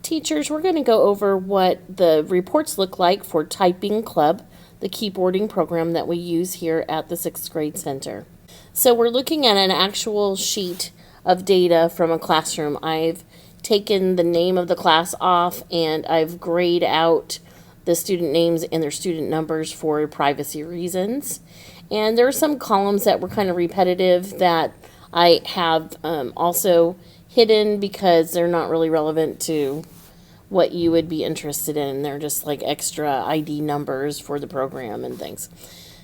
Teachers, we're going to go over what the reports look like for Typing Club, the keyboarding program that we use here at the 6th grade center. So we're looking at an actual sheet of data from a classroom. I've taken the name of the class off and I've grayed out the student names and their student numbers for privacy reasons. And there are some columns that were kind of repetitive that I have also hidden because they're not really relevant to what you would be interested in. They're just like extra ID numbers for the program and things.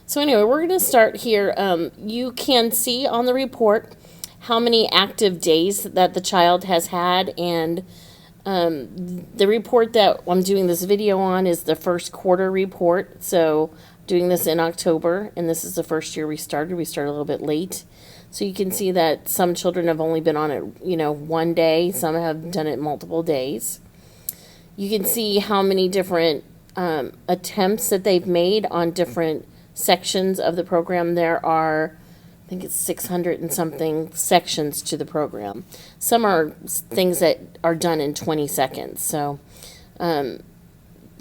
So anyway, we're going to start here. You can see on the report how many active days that the child has had, and the report that I'm doing this video on is the first quarter report. So doing this in October, and this is the first year we started. We started a little bit late. So you can see that some children have only been on it, one day. Some have done it multiple days. You can see how many different attempts that they've made on different sections of the program. There are, I think it's 600 and something sections to the program. Some are things that are done in 20 seconds. So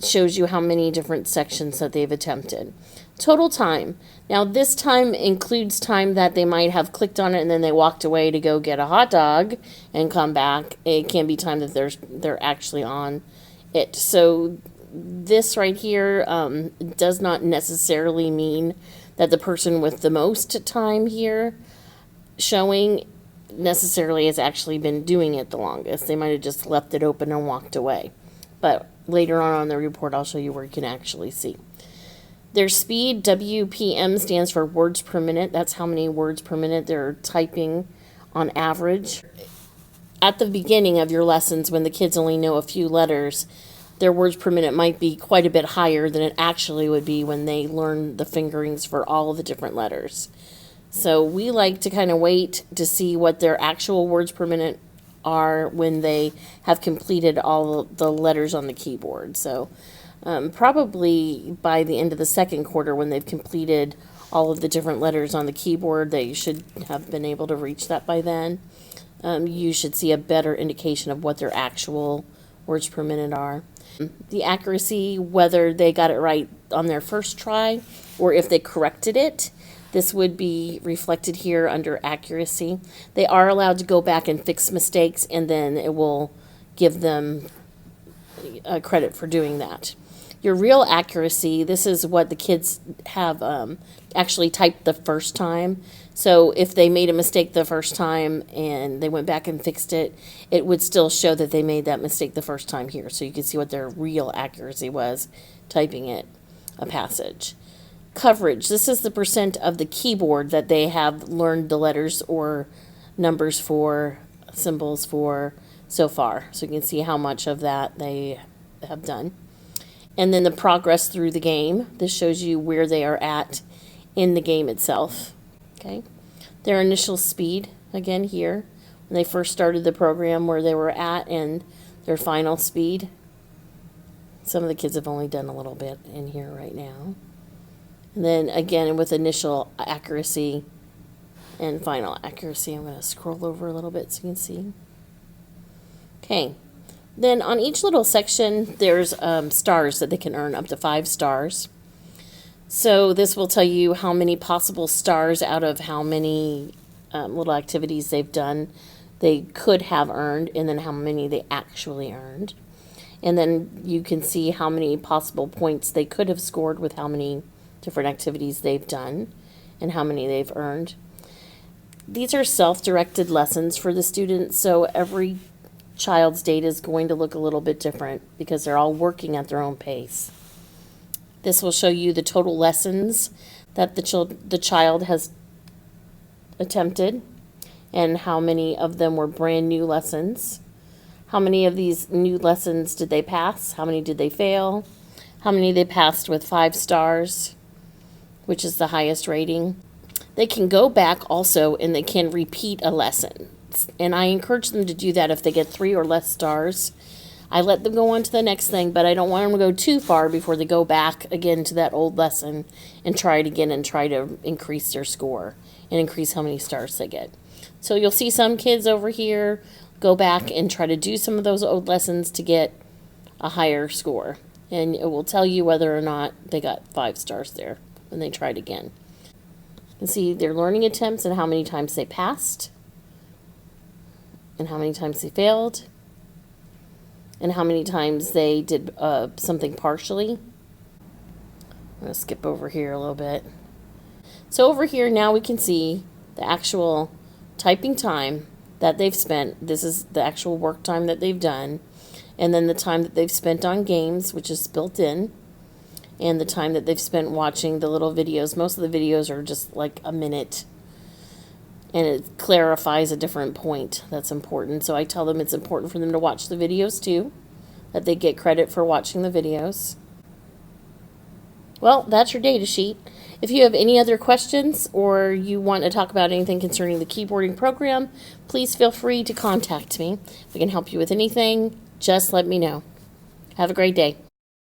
shows you how many different sections that they've attempted. Total time. Now this time includes time that they might have clicked on it and then they walked away to go get a hot dog and come back. It can be time that they're actually on it. So this right here does not necessarily mean that the person with the most time here showing necessarily has actually been doing it the longest. They might have just left it open and walked away. But later on the report, I'll show you where you can actually see. Their speed, WPM, stands for words per minute. That's how many words per minute they're typing on average. At the beginning of your lessons, when the kids only know a few letters, their words per minute might be quite a bit higher than it actually would be when they learn the fingerings for all of the different letters. So we like to kind of wait to see what their actual words per minute are when they have completed all the letters on the keyboard. So probably by the end of the second quarter, when they've completed all of the different letters on the keyboard, they should have been able to reach that by then. You should see a better indication of what their actual words per minute are. The accuracy, whether they got it right on their first try or if they corrected it, this would be reflected here under accuracy. They are allowed to go back and fix mistakes, and then it will give them credit for doing that. Your real accuracy, this is what the kids have actually typed the first time. So if they made a mistake the first time and they went back and fixed it, it would still show that they made that mistake the first time here. So you can see what their real accuracy was typing it, a passage. Coverage, this is the percent of the keyboard that they have learned the letters or numbers for, symbols for so far. So you can see how much of that they have done. And then the progress through the game. This shows you where they are at in the game itself. Okay. Their initial speed, again here, when they first started the program, where they were at, and their final speed. Some of the kids have only done a little bit in here right now. And then again with initial accuracy and final accuracy. I'm going to scroll over a little bit so you can see. Okay. Then on each little section, there's stars that they can earn, up to 5 stars. So this will tell you how many possible stars out of how many little activities they've done they could have earned, and then how many they actually earned. And then you can see how many possible points they could have scored with how many different activities they've done and how many they've earned. These are self-directed lessons for the students, so every child's data is going to look a little bit different because they're all working at their own pace. This will show you the total lessons that the child has attempted and how many of them were brand new lessons. How many of these new lessons did they pass? How many did they fail? How many they passed with 5 stars, which is the highest rating. They can go back also and they can repeat a lesson. And I encourage them to do that if they get 3 or less stars. I let them go on to the next thing, but I don't want them to go too far before they go back again to that old lesson and try it again and try to increase their score and increase how many stars they get. So you'll see some kids over here go back and try to do some of those old lessons to get a higher score. And it will tell you whether or not they got 5 stars there when they tried again. You can see their learning attempts and how many times they passed, and how many times they failed, and how many times they did something partially. I'm going to skip over here a little bit. So over here now we can see the actual typing time that they've spent. This is the actual work time that they've done. And then the time that they've spent on games, which is built in. And the time that they've spent watching the little videos. Most of the videos are just like a minute. And it clarifies a different point that's important. So I tell them it's important for them to watch the videos too. That they get credit for watching the videos. Well, that's your data sheet. If you have any other questions or you want to talk about anything concerning the keyboarding program, please feel free to contact me. If I can help you with anything, just let me know. Have a great day.